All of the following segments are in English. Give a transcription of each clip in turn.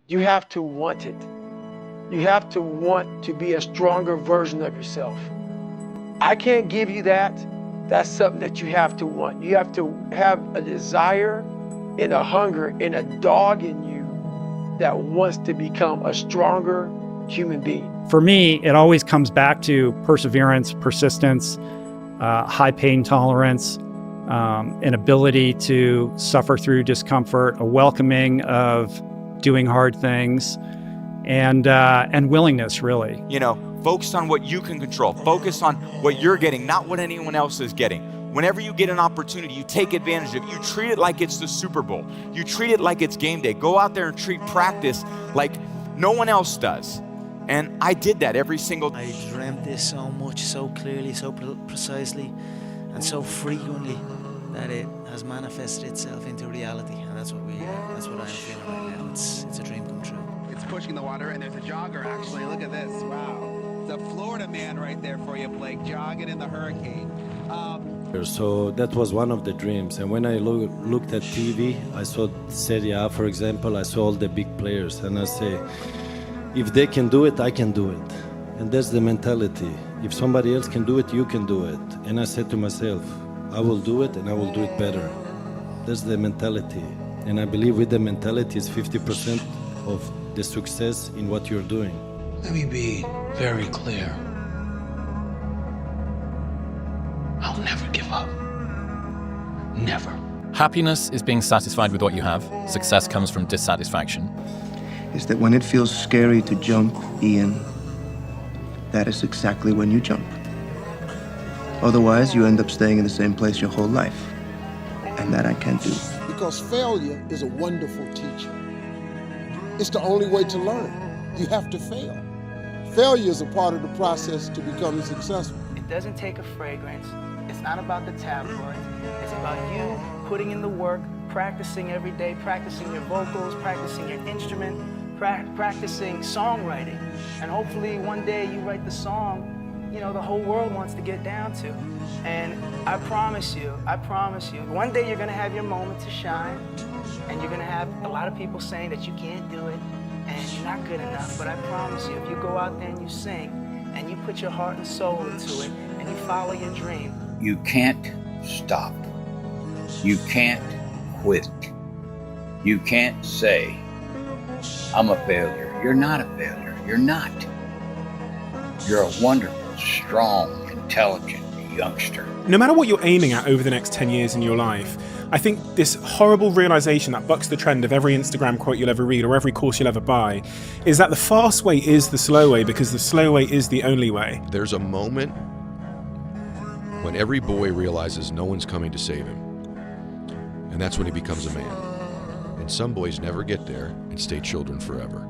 You have to want it. You have to want to be a stronger version of yourself. I can't give you that. That's something that you have to want. You have to have a desire and a hunger and a dog in you that wants to become a stronger human being. For me, it always comes back to perseverance, persistence, high pain tolerance, an ability to suffer through discomfort, a welcoming of doing hard things, and willingness, really. You know, focus on what you can control. Focus on what you're getting, not what anyone else is getting. Whenever you get an opportunity, you take advantage of it. You treat it like it's the Super Bowl. You treat it like it's game day. Go out there and treat practice like no one else does. And I did that every single day. I dreamt this so much, so clearly, so precisely, and so frequently that it has manifested itself into reality. And that's what I'm feeling right now. It's a dream come true. It's pushing the water, and there's a jogger actually. Look at this. Wow. The Florida man right there for you, Blake, jogging in the hurricane. So that was one of the dreams. And when I looked at TV, I saw Serie A, for example. I saw all the big players, and I say, if they can do it, I can do it. And that's the mentality. If somebody else can do it, you can do it. And I said to myself, I will do it, and I will do it better. That's the mentality. And I believe with the mentality is 50% of the success in what you're doing. Let me be very clear. I'll never give up. Never. Happiness is being satisfied with what you have. Success comes from dissatisfaction. Is that when it feels scary to jump, Ian, that is exactly when you jump. Otherwise, you end up staying in the same place your whole life. And that I can't do. Because failure is a wonderful teacher. It's the only way to learn. You have to fail. Failure is a part of the process to becoming successful. It doesn't take a fragrance. It's not about the tabloids. It's about you putting in the work, practicing every day, practicing your vocals, practicing your instrument, practicing songwriting. And hopefully one day you write the song, you know, the whole world wants to get down to. And I promise you, one day you're gonna have your moment to shine, and you're gonna have a lot of people saying that you can't do it, and you're not good enough. But I promise you, if you go out there and you sing, and you put your heart and soul into it, and you follow your dream. You can't stop. You can't quit. You can't say, I'm a failure. You're not a failure. You're not. You're a wonderful, strong, intelligent youngster. No matter what you're aiming at over the next 10 years in your life, I think this horrible realization that bucks the trend of every Instagram quote you'll ever read or every course you'll ever buy is that the fast way is the slow way, because the slow way is the only way. There's a moment when every boy realizes no one's coming to save him. And that's when he becomes a man. And some boys never get there and stay children forever.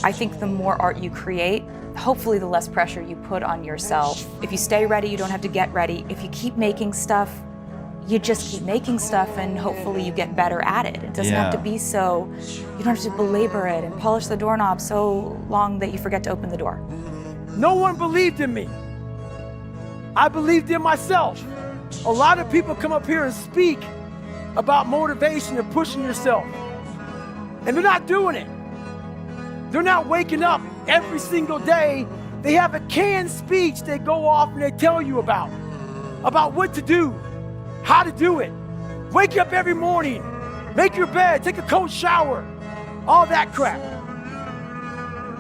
I think the more art you create, hopefully the less pressure you put on yourself. If you stay ready, you don't have to get ready. If you keep making stuff, you just keep making stuff, and hopefully you get better at it. It doesn't have to be so, you don't have to belabor it and polish the doorknob so long that you forget to open the door. No one believed in me. I believed in myself. A lot of people come up here and speak about motivation and pushing yourself, and they're not doing it. They're not waking up every single day. They have a canned speech they go off and they tell you about what to do, how to do it. Wake up every morning, make your bed, take a cold shower, all that crap.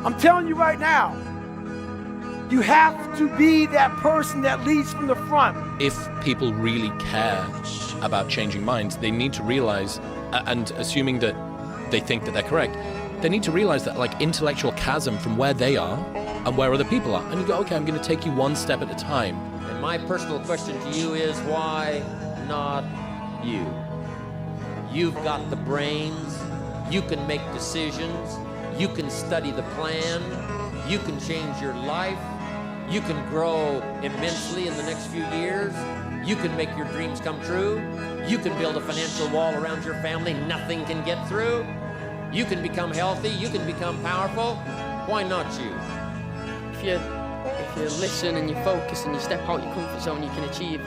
I'm telling you right now, you have to be that person that leads from the front. If people really care about changing minds, they need to realize, and assuming that they think that they're correct, they need to realize that like intellectual chasm from where they are and where other people are. And you go, okay, I'm going to take you one step at a time. And my personal question to you is, why not you? You've got the brains, you can make decisions, you can study the plan, you can change your life, you can grow immensely in the next few years, you can make your dreams come true, you can build a financial wall around your family nothing can get through, you can become healthy, you can become powerful. Why not you? If you listen and you focus and you step out your comfort zone, you can achieve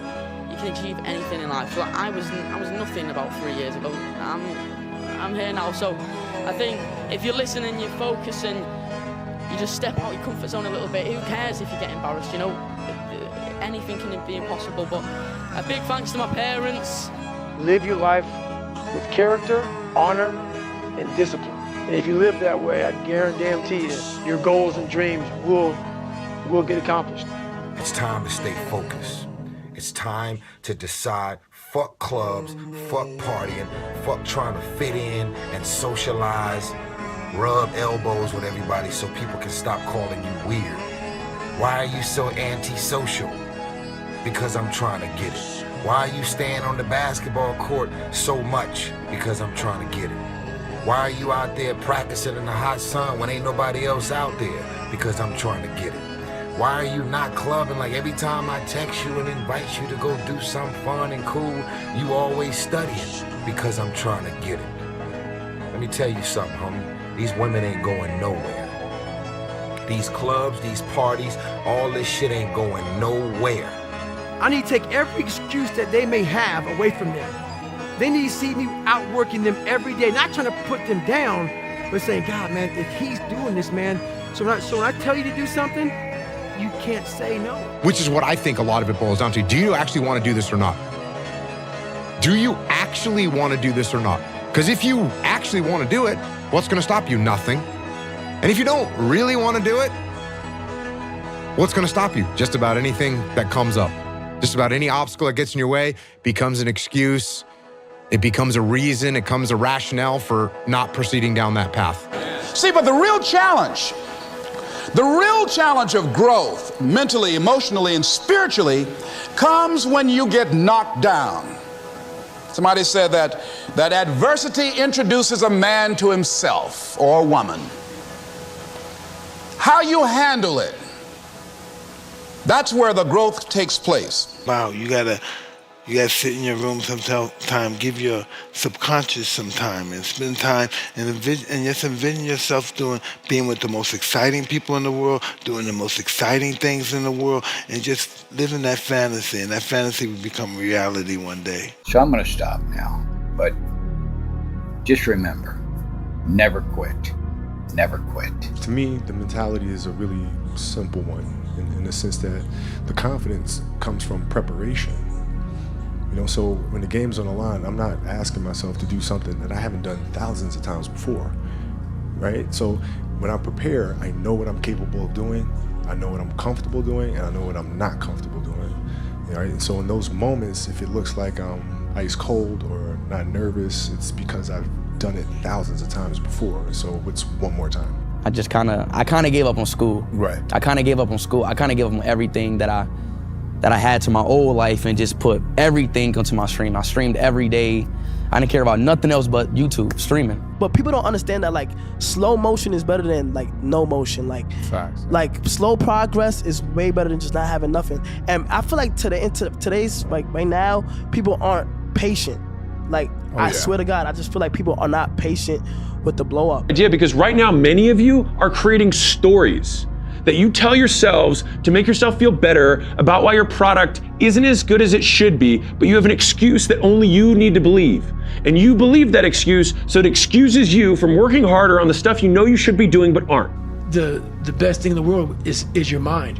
anything in life. So I was nothing about 3 years ago. I'm here now. So I think if you're listening, you're focusing, you just step out your comfort zone a little bit. Who cares if you get embarrassed, you know? Anything can be impossible, but a big thanks to my parents. Live your life with character, honor, and discipline. And if you live that way, I guarantee you, your goals and dreams will get accomplished. It's time to stay focused. It's time to decide, fuck clubs, fuck partying, fuck trying to fit in and socialize, rub elbows with everybody so people can stop calling you weird. Why are you so antisocial? Because I'm trying to get it. Why are you staying on the basketball court so much? Because I'm trying to get it. Why are you out there practicing in the hot sun when ain't nobody else out there? Because I'm trying to get it. Why are you not clubbing? Like every time I text you and invite you to go do something fun and cool, you always studying. Because I'm trying to get it. Let me tell you something, homie. These women ain't going nowhere. These clubs, these parties, all this shit ain't going nowhere. I need to take every excuse that they may have away from them. They need to see me outworking them every day, not trying to put them down, but saying, God, man, if he's doing this, man, so when I tell you to do something, you can't say no. Which is what I think a lot of it boils down to. Do you actually want to do this or not? Do you actually want to do this or not? Because if you actually want to do it, what's going to stop you? Nothing. And if you don't really want to do it, what's going to stop you? Just about anything that comes up. Just about any obstacle that gets in your way becomes an excuse. It becomes a reason. It becomes a rationale for not proceeding down that path. See, but the real challenge of growth, mentally, emotionally, and spiritually, comes when you get knocked down. Somebody said that adversity introduces a man to himself or a woman. How you handle it, that's where the growth takes place. Wow, you gotta sit in your room sometime, give your subconscious some time and spend time and just envision yourself being with the most exciting people in the world, doing the most exciting things in the world, and just living that fantasy. And that fantasy will become reality one day. So I'm gonna stop now, but just remember, never quit. Never quit. To me, the mentality is a really simple one in the sense that the confidence comes from preparation. You know, so when the game's on the line, I'm not asking myself to do something that I haven't done thousands of times before, right? So when I prepare, I know what I'm capable of doing, I know what I'm comfortable doing, and I know what I'm not comfortable doing, right? And so in those moments, if it looks like I'm ice cold or not nervous, it's because I've done it thousands of times before, so it's one more time. I kind of gave up on school. Right. I kind of gave up on school. I kind of gave up on everything that I had to my old life and just put everything onto my stream. I streamed every day. I didn't care about nothing else but YouTube, streaming. But people don't understand that like slow motion is better than like no motion. Like facts. Like slow progress is way better than just not having nothing. And I feel like today's like right now, people aren't patient. Like I swear to God, I just feel like people are not patient with the blow up. Idea, because right now many of you are creating stories that you tell yourselves to make yourself feel better about why your product isn't as good as it should be, but you have an excuse that only you need to believe. And you believe that excuse, so it excuses you from working harder on the stuff you know you should be doing but aren't. The best thing in the world is your mind.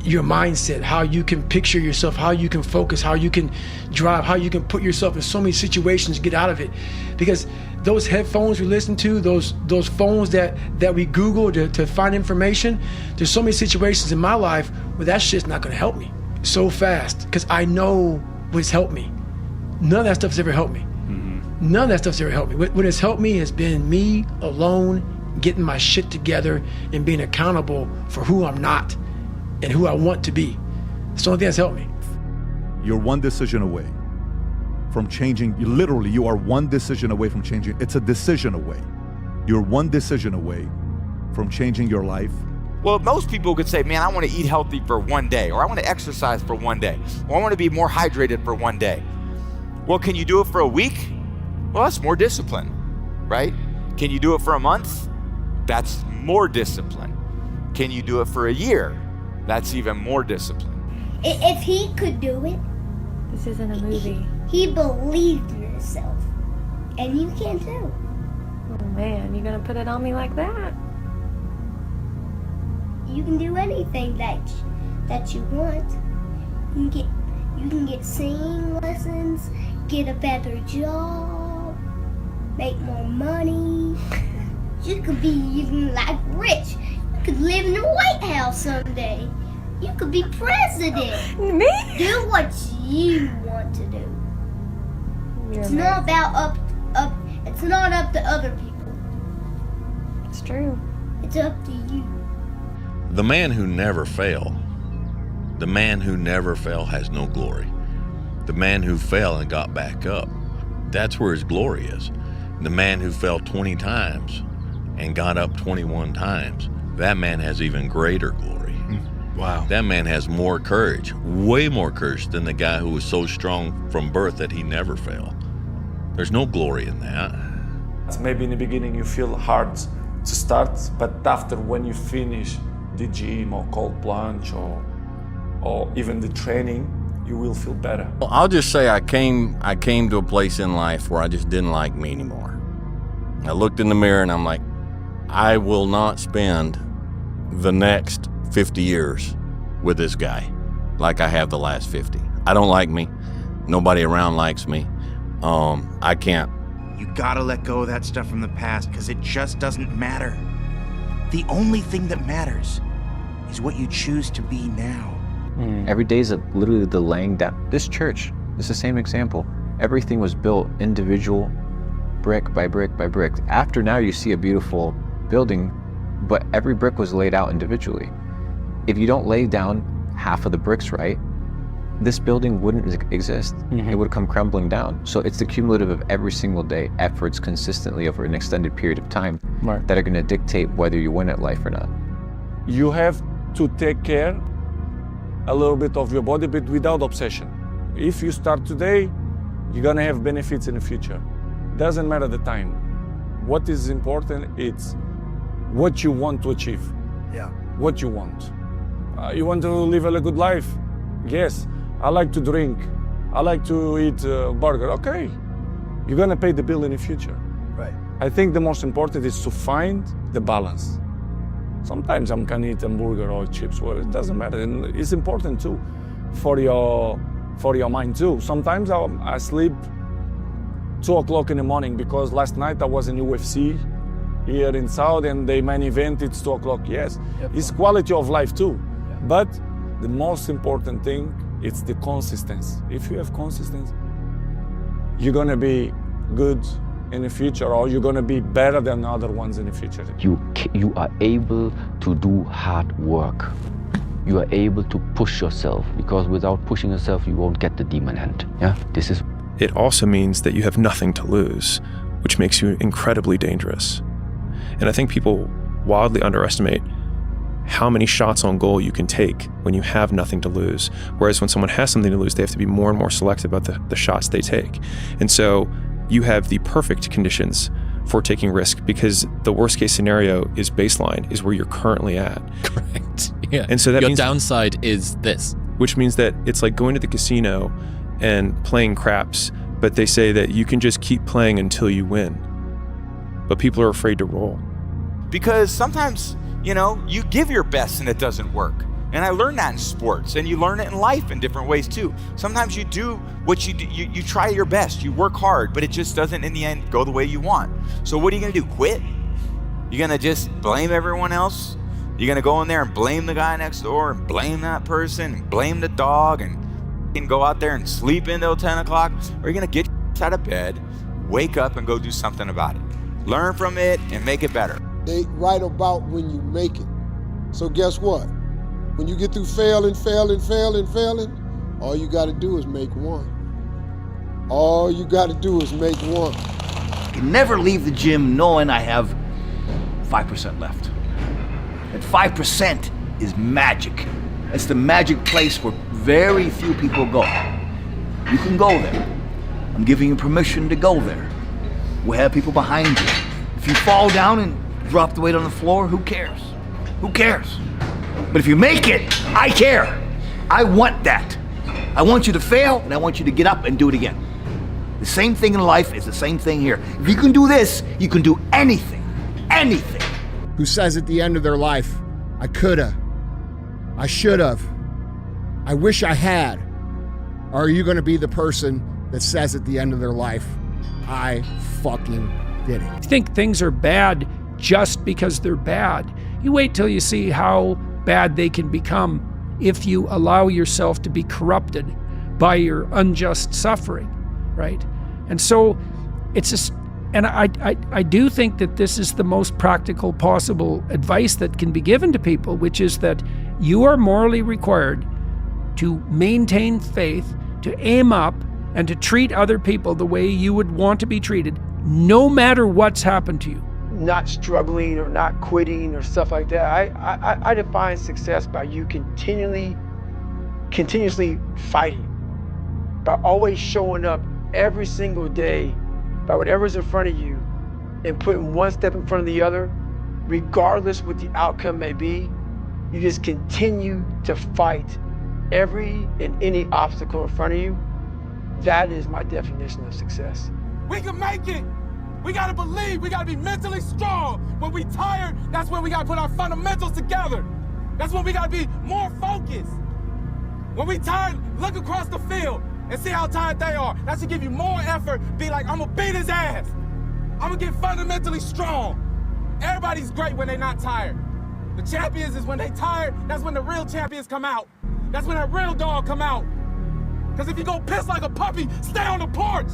Your mindset, how you can picture yourself, how you can focus, how you can drive, how you can put yourself in so many situations, get out of it. Because those headphones we listen to, those phones that we Google to find information, there's so many situations in my life where that shit's not gonna help me so fast, because I know what's helped me. None of that stuff's ever helped me. Mm-hmm. None of that stuff's ever helped me. What has helped me has been me alone, getting my shit together and being accountable for who I'm not and who I want to be. It's the only thing that's helped me. You're one decision away from changing. You are one decision away from changing. It's a decision away. You're one decision away from changing your life. Well, most people could say, man, I want to eat healthy for one day, or I want to exercise for one day, or I want to be more hydrated for one day. Well, can you do it for a week? Well, that's more discipline, right? Can you do it for a month? That's more discipline. Can you do it for a year? That's even more discipline. If he could do it, this isn't a movie. He believed in himself. And you can too. Oh man, you gonna put it on me like that? You can do anything that you want. You can get singing lessons, get a better job, make more money. You could be even like rich. You could live in the White House someday. You could be president. Me? Do what you want to do. It's not about it's not up to other people. It's true. It's up to you. The man who never fail, the man who never fell has no glory. The man who fell and got back up, that's where his glory is. The man who fell 20 times and got up 21 times, that man has even greater glory. Wow. That man has more courage, way more courage than the guy who was so strong from birth that he never fell. There's no glory in that. Maybe in the beginning you feel hard to start, but after when you finish the gym or cold plunge or even the training, you will feel better. Well, I'll just say I came to a place in life where I just didn't like me anymore. I looked in the mirror and I'm like, I will not spend the next 50 years with this guy like I have the last 50. I don't like me. Nobody around likes me. I can't. You gotta let go of that stuff from the past because it just doesn't matter. The only thing that matters is what you choose to be now. Every day is literally the laying down. This church is the same example. Everything was built individual, brick by brick by brick. After now you see a beautiful building, but every brick was laid out individually. If you don't lay down half of the bricks right, this building wouldn't exist. It would come crumbling down. So it's the cumulative of every single day, efforts consistently over an extended period of time that are gonna dictate whether you win at life or not. You have to take care a little bit of your body, but without obsession. If you start today, you're gonna have benefits in the future. Doesn't matter the time. What is important is what you want to achieve. Yeah. What you want. You want to live a good life? Yes. I like to drink. I like to eat burger. Okay. You're gonna pay the bill in the future. Right. I think the most important is to find the balance. Sometimes I can eat a burger or chips, well, it doesn't matter. And it's important too for your mind too. Sometimes I sleep 2 o'clock in the morning because last night I was in UFC here in South and the main event, it's 2 o'clock. Yes, it's quality of life too. But the most important thing, it's the consistency. If you have consistency, you're gonna be good in the future, or you're gonna be better than other ones in the future. You are able to do hard work. You are able to push yourself, because without pushing yourself, you won't get the demon hand. Yeah, this is. It also means that you have nothing to lose, which makes you incredibly dangerous. And I think people wildly underestimate how many shots on goal you can take when you have nothing to lose. Whereas when someone has something to lose, they have to be more and more selective about the shots they take. And so you have the perfect conditions for taking risk, because the worst case scenario is baseline, is where you're currently at. Correct. Yeah. And so that your means, downside is this. Which means that it's like going to the casino and playing craps, but they say that you can just keep playing until you win. But people are afraid to roll. Because sometimes, you give your best and it doesn't work. And I learned that in sports, and you learn it in life in different ways too. Sometimes you do what you do, you try your best, you work hard, but it just doesn't in the end go the way you want. So what are you gonna do, quit? You're gonna just blame everyone else? You're gonna go in there and blame the guy next door, and blame that person, and blame the dog, and go out there and sleep until 10 o'clock? Or are you gonna get out of bed, wake up and go do something about it? Learn from it and make it better. They write about when you make it. So guess what? When you get through failing, all you gotta do is make one. All you gotta do is make one. I can never leave the gym knowing I have 5% left. And 5% is magic. It's the magic place where very few people go. You can go there. I'm giving you permission to go there. We'll have people behind you. If you fall down and drop the weight on the floor, who cares? Who cares? But if you make it, I care. I want that. I want you to fail, and I want you to get up and do it again. The The same thing in life is the same thing here. If you can do this, you can do anything. Anything. Who says at the end of their life, I coulda, I should've, I wish I had? Or are you gonna be the person that says at the end of their life, I fucking did it? I think things are bad just because they're bad. You wait till you see how bad they can become if you allow yourself to be corrupted by your unjust suffering, right? And so it's just, and I do think that this is the most practical possible advice that can be given to people, which is that you are morally required to maintain faith, to aim up, and to treat other people the way you would want to be treated, no matter what's happened to you. Not struggling or not quitting or stuff like that. I define success by you continuously fighting, by always showing up every single day by whatever's in front of you and putting one step in front of the other, regardless what the outcome may be. You just continue to fight every and any obstacle in front of you. That is my definition of success. We can make it. We gotta believe, we gotta be mentally strong. When we tired, that's when we gotta put our fundamentals together. That's when we gotta be more focused. When we tired, look across the field and see how tired they are. That should give you more effort. Be like, I'm gonna beat his ass. I'm gonna get fundamentally strong. Everybody's great when they're not tired. The champions is when they tired, that's when the real champions come out. That's when that real dog come out. Because if you go piss like a puppy, stay on the porch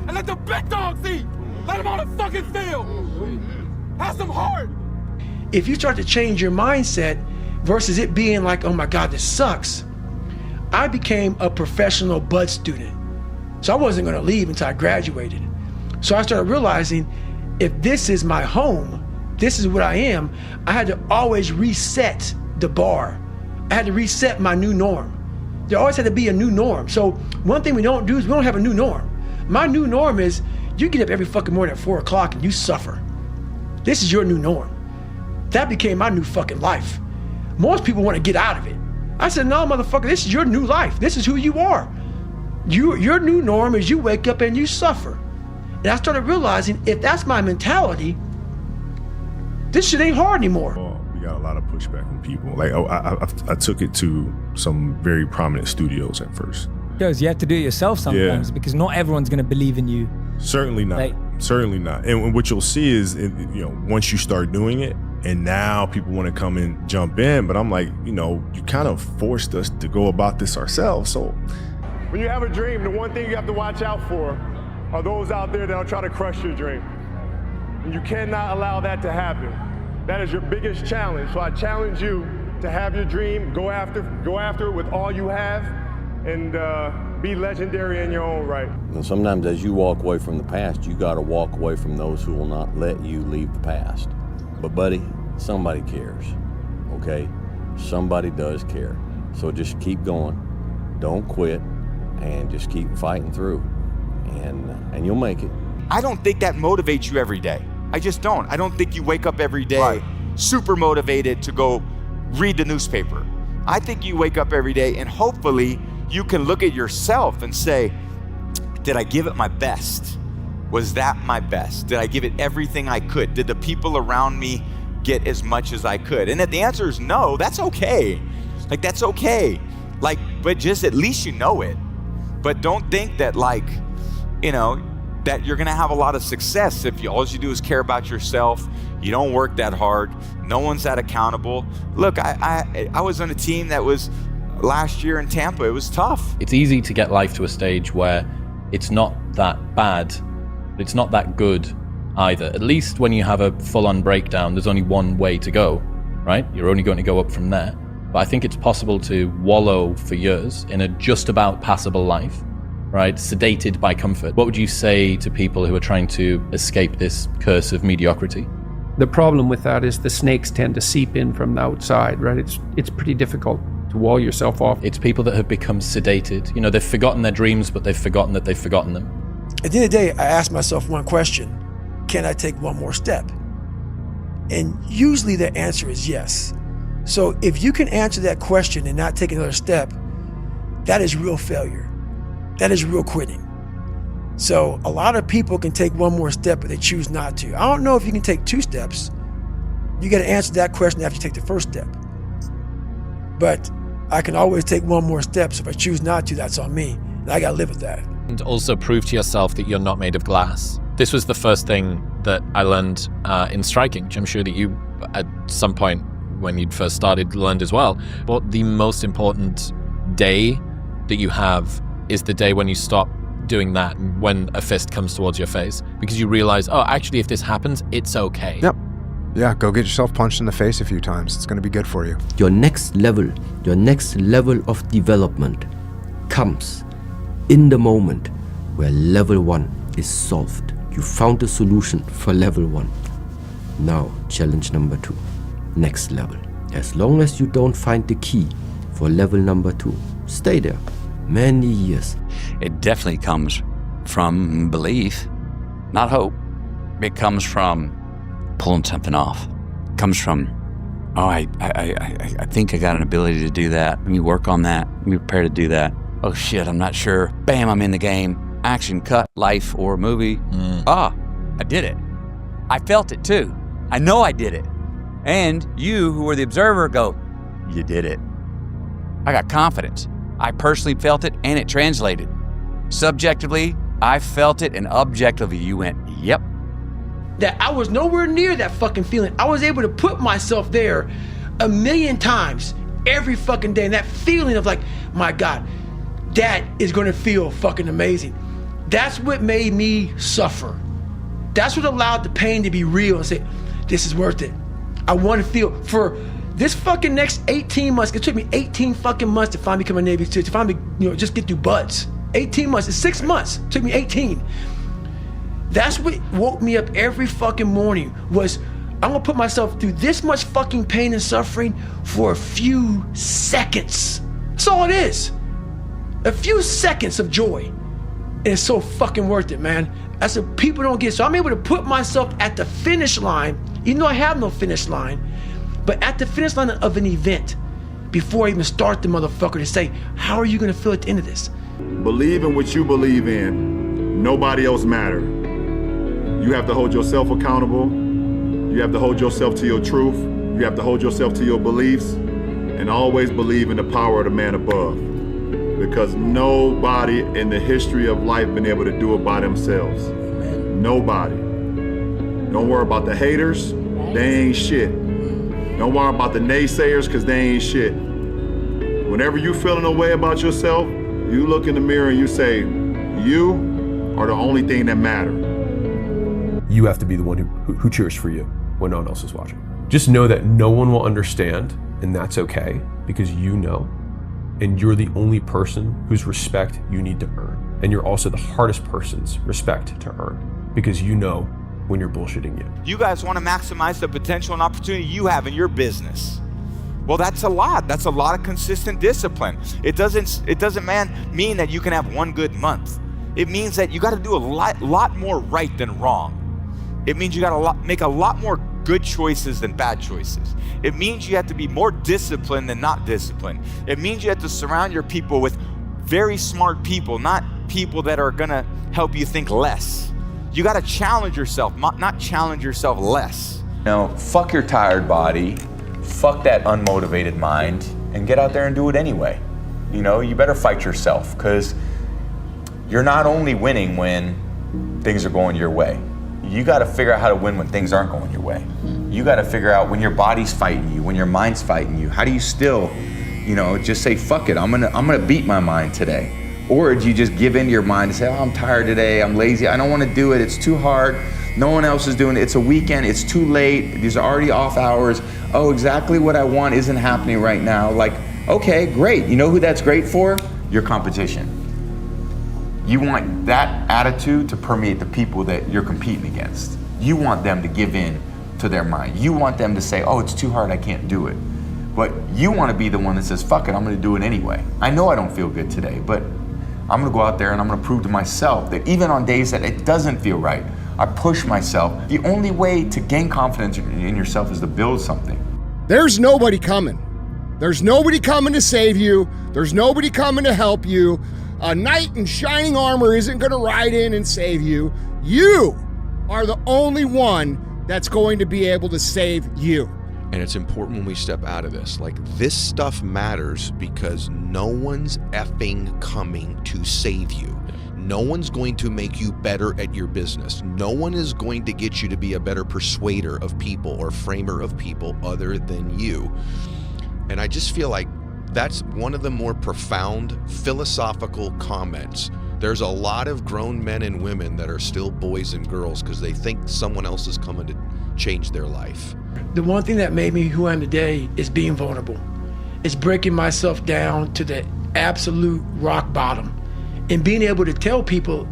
and let the big dogs eat. Let them on the fucking field. Have some heart. If you start to change your mindset versus it being like, oh my God, this sucks. I became a professional bud student. So I wasn't gonna leave until I graduated. So I started realizing if this is my home, this is what I am, I had to always reset the bar. I had to reset my new norm. There always had to be a new norm. So one thing we don't do is we don't have a new norm. My new norm is you get up every fucking morning at 4 o'clock and you suffer. This is your new norm. That became my new fucking life. Most people want to get out of it. I said, no, motherfucker, this is your new life. This is who you are. Your new norm is you wake up and you suffer. And I started realizing if that's my mentality, this shit ain't hard anymore. We got a lot of pushback from people. Like I took it to some very prominent studios at first. Because you have to do it yourself sometimes because not everyone's going to believe in you. Certainly not. Certainly not. And what you'll see is, once you start doing it, and now people want to come and jump in, but I'm like, you kind of forced us to go about this ourselves. So when you have a dream, the one thing you have to watch out for are those out there that'll try to crush your dream. And you cannot allow that to happen. That is your biggest challenge. So I challenge you to have your dream, go after it with all you have, and be legendary in your own right. And sometimes as you walk away from the past, you got to walk away from those who will not let you leave the past. But buddy, somebody cares, okay? Somebody does care. So just keep going, don't quit, and just keep fighting through, and you'll make it. I don't think that motivates you every day. I just don't. I don't think you wake up every day super motivated to go read the newspaper. I think you wake up every day and hopefully you can look at yourself and say, did I give it my best? Was that my best? Did I give it everything I could? Did the people around me get as much as I could? And if the answer is no, that's okay. Like, that's okay. Like, but just at least you know it. But don't think that that you're gonna have a lot of success if all you do is care about yourself. You don't work that hard. No one's that accountable. Look, I was on a team that was last year in Tampa. It was tough. It's easy to get life to a stage where it's not that bad, but it's not that good either. At least when you have a full-on breakdown, there's only one way to go, right? You're only going to go up from there. But I think it's possible to wallow for years in a just about passable life, right? Sedated by comfort. What would you say to people who are trying to escape this curse of mediocrity? The problem with that is the snakes tend to seep in from the outside, right? It's pretty difficult to wall yourself off. It's people that have become sedated. They've forgotten their dreams, but they've forgotten that they've forgotten them. At the end of the day, I ask myself one question: can I take one more step? And usually the answer is yes. So if you can answer that question and not take another step, that is real failure. That is real quitting. So a lot of people can take one more step, but they choose not to. I don't know if you can take 2 steps. You got to answer that question after you take the first step. But I can always take one more step. So if I choose not to, that's on me. And I got to live with that. And also prove to yourself that you're not made of glass. This was the first thing that I learned in striking, which I'm sure that you, at some point when you'd first started, learned as well. But the most important day that you have is the day when you stop doing that, when a fist comes towards your face, because you realize, oh, actually, if this happens, it's okay. Yep. Yeah, go get yourself punched in the face a few times. It's going to be good for you. Your next level of development comes in the moment where level 1 is solved. You found a solution for level 1. Now, challenge number 2, next level. As long as you don't find the key for level number 2, stay there many years. It definitely comes from belief, not hope. It comes from pulling something off. It comes from, oh, I think I got an ability to do that. Let me work on that. Let me prepare to do that. Oh shit, I'm not sure. Bam, I'm in the game. Action, cut, life, or movie. I did it. I felt it too. I know I did it. And you, who were the observer, go, you did it. I got confidence. I personally felt it and it translated. Subjectively, I felt it, and objectively, you went, yep. That I was nowhere near that fucking feeling. I was able to put myself there 1,000,000 times every fucking day. And that feeling of like, my God, that is gonna feel fucking amazing. That's what made me suffer. That's what allowed the pain to be real and say, this is worth it. I want to feel for this fucking next 18 months. It took me 18 fucking months to finally become a Navy SEAL, to finally, just get through buds. 18 months, it's 6 months. It took me 18. That's what woke me up every fucking morning, was I'm gonna put myself through this much fucking pain and suffering for a few seconds. That's all it is. A few seconds of joy. And it's so fucking worth it, man. That's what people don't get. So I'm able to put myself at the finish line, even though I have no finish line, but at the finish line of an event before I even start the motherfucker, to say, how are you gonna feel at the end of this? Believe in what you believe in. Nobody else matters. You have to hold yourself accountable. You have to hold yourself to your truth. You have to hold yourself to your beliefs, and always believe in the power of the man above. Because nobody in the history of life been able to do it by themselves. Nobody. Don't worry about the haters, they ain't shit. Don't worry about the naysayers, because they ain't shit. Whenever you feeling a way about yourself, you look in the mirror and you say, you are the only thing that matters. You have to be the one who cheers for you when no one else is watching. Just know that no one will understand, and that's okay, because you know, and you're the only person whose respect you need to earn. And you're also the hardest person's respect to earn, because you know when you're bullshitting you. You guys want to maximize the potential and opportunity you have in your business. Well, that's a lot. That's a lot of consistent discipline. It doesn't mean that you can have one good month. It means that you got to do a lot more right than wrong. It means you got to make a lot more good choices than bad choices. It means you have to be more disciplined than not disciplined. It means you have to surround your people with very smart people, not people that are gonna help you think less. You gotta challenge yourself, not challenge yourself less. Fuck your tired body, fuck that unmotivated mind, and get out there and do it anyway. You better fight yourself, because you're not only winning when things are going your way. You got to figure out how to win when things aren't going your way. You got to figure out when your body's fighting you, when your mind's fighting you. How do you still, just say, fuck it, I'm gonna beat my mind today? Or do you just give in to your mind and say, oh, I'm tired today, I'm lazy, I don't want to do it, it's too hard, no one else is doing it, it's a weekend, it's too late, these are already off hours, oh, exactly what I want isn't happening right now. Like, okay, great. You know who that's great for? Your competition. You want that attitude to permeate the people that you're competing against. You want them to give in to their mind. You want them to say, oh, it's too hard, I can't do it. But you want to be the one that says, fuck it, I'm gonna do it anyway. I know I don't feel good today, but I'm gonna go out there and I'm gonna prove to myself that even on days that it doesn't feel right, I push myself. The only way to gain confidence in yourself is to build something. There's nobody coming. There's nobody coming to save you. There's nobody coming to help you. A knight in shining armor isn't going to ride in and save you. You are the only one that's going to be able to save you. And it's important when we step out of this. Like, this stuff matters because no one's effing coming to save you. No one's going to make you better at your business. No one is going to get you to be a better persuader of people or framer of people other than you. And I just feel like that's one of the more profound philosophical comments. There's a lot of grown men and women that are still boys and girls because they think someone else is coming to change their life. The one thing that made me who I am today is being vulnerable. It's breaking myself down to the absolute rock bottom and being able to tell people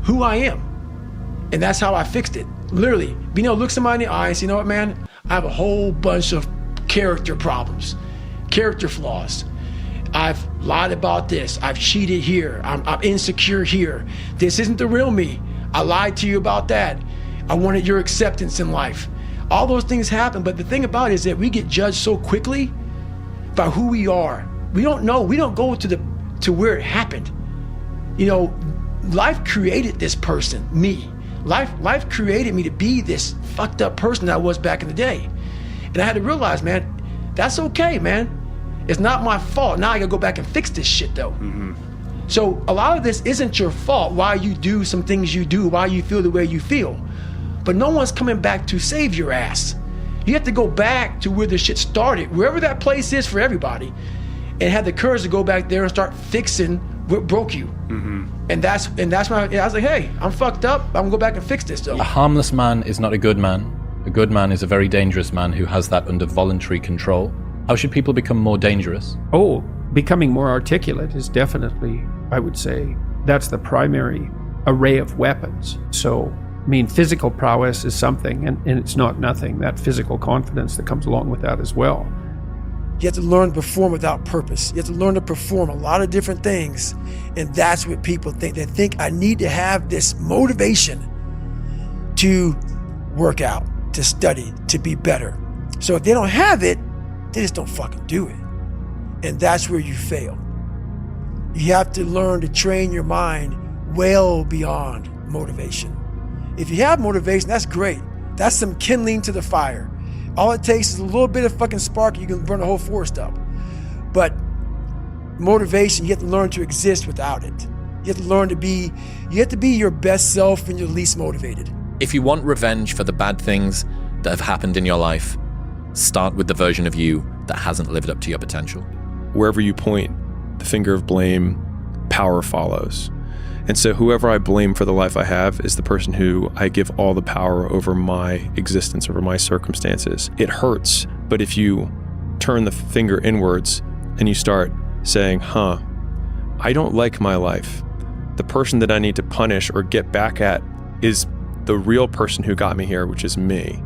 who I am. And that's how I fixed it. Literally, being able to look somebody in the eye and say, you know what, man, I have a whole bunch of character problems, character flaws. I've lied about this. I've cheated here. I'm insecure here. This isn't the real me. I lied to you about that. I wanted your acceptance in life. All those things happen, but the thing about it is that we get judged so quickly by who we are. We don't know. We don't go to where it happened. You know, life created this person, me. Life created me to be this fucked up person that I was back in the day. And I had to realize, man, that's okay, man. It's not my fault. Now I gotta go back and fix this shit though. So a lot of this isn't your fault, why you do some things you do, why you feel the way you feel. But no one's coming back to save your ass. You have to go back to where the shit started, wherever that place is for everybody, and have the courage to go back there and start fixing what broke you. And that's when I was like, hey, I'm fucked up. I'm gonna go back and fix this though. A harmless man is not a good man. A good man is a very dangerous man who has that under voluntary control. How should people become more dangerous? Oh, becoming more articulate is definitely, I would say, that's the primary array of weapons. So, I mean, physical prowess is something, and it's not nothing. That physical confidence that comes along with that as well. You have to learn to perform without purpose. You have to learn to perform a lot of different things. And that's what people think. They think I need to have this motivation to work out, to study, to be better. So if they don't have it, they just don't fucking do it. And that's where you fail. You have to learn to train your mind well beyond motivation. If you have motivation, that's great. That's some kindling to the fire. All it takes is a little bit of fucking spark, you can burn the whole forest up. But motivation, you have to learn to exist without it. You have to learn to be, you have to be your best self when you're least motivated. If you want revenge for the bad things that have happened in your life, start with the version of you that hasn't lived up to your potential. Wherever you point the finger of blame, power follows. And so whoever I blame for the life I have is the person who I give all the power over my existence, over my circumstances. It hurts, but if you turn the finger inwards and you start saying, I don't like my life. The person that I need to punish or get back at is the real person who got me here, which is me.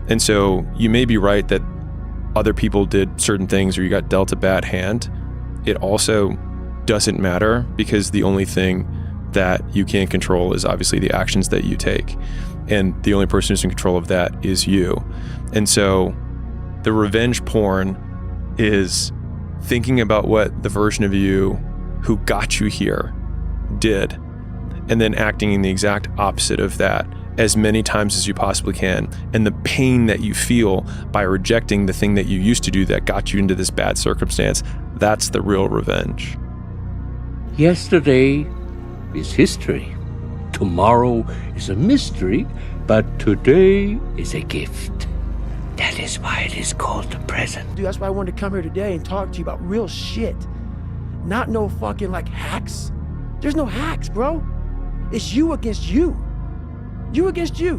And so you may be right that other people did certain things or you got dealt a bad hand. It also doesn't matter because the only thing that you can't control is obviously the actions that you take. And the only person who's in control of that is you. And so the revenge porn is thinking about what the version of you who got you here did, and then acting in the exact opposite of that as many times as you possibly can. And the pain that you feel by rejecting the thing that you used to do that got you into this bad circumstance, that's the real revenge. Yesterday is history. Tomorrow is a mystery, but today is a gift. That is why it is called the present. Dude, that's why I wanted to come here today and talk to you about real shit. Not no fucking like hacks. There's no hacks, bro. It's you against you. You against you.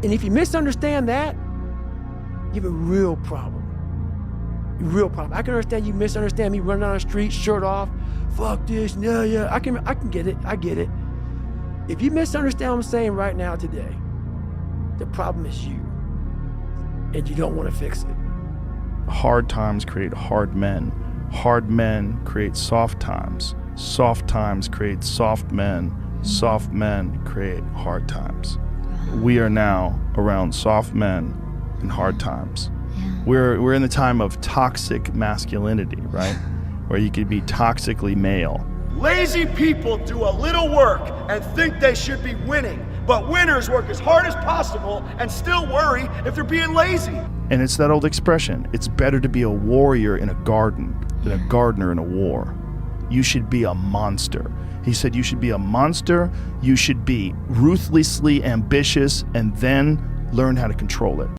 And if you misunderstand that, you have a real problem. A real problem. I can understand you misunderstand me running down the street, shirt off, fuck this, yeah, I can get it, I get it. If you misunderstand what I'm saying right now today, the problem is you. And you don't want to fix it. Hard times create hard men. Hard men create soft times. Soft times create soft men. Soft men create hard times. We are now around soft men in hard times. We're in the time of toxic masculinity, right? Where you could be toxically male. Lazy people do a little work and think they should be winning, but winners work as hard as possible and still worry if they're being lazy. And it's that old expression, it's better to be a warrior in a garden than a gardener in a war. You should be a monster. He said you should be a monster, you should be ruthlessly ambitious, and then learn how to control it.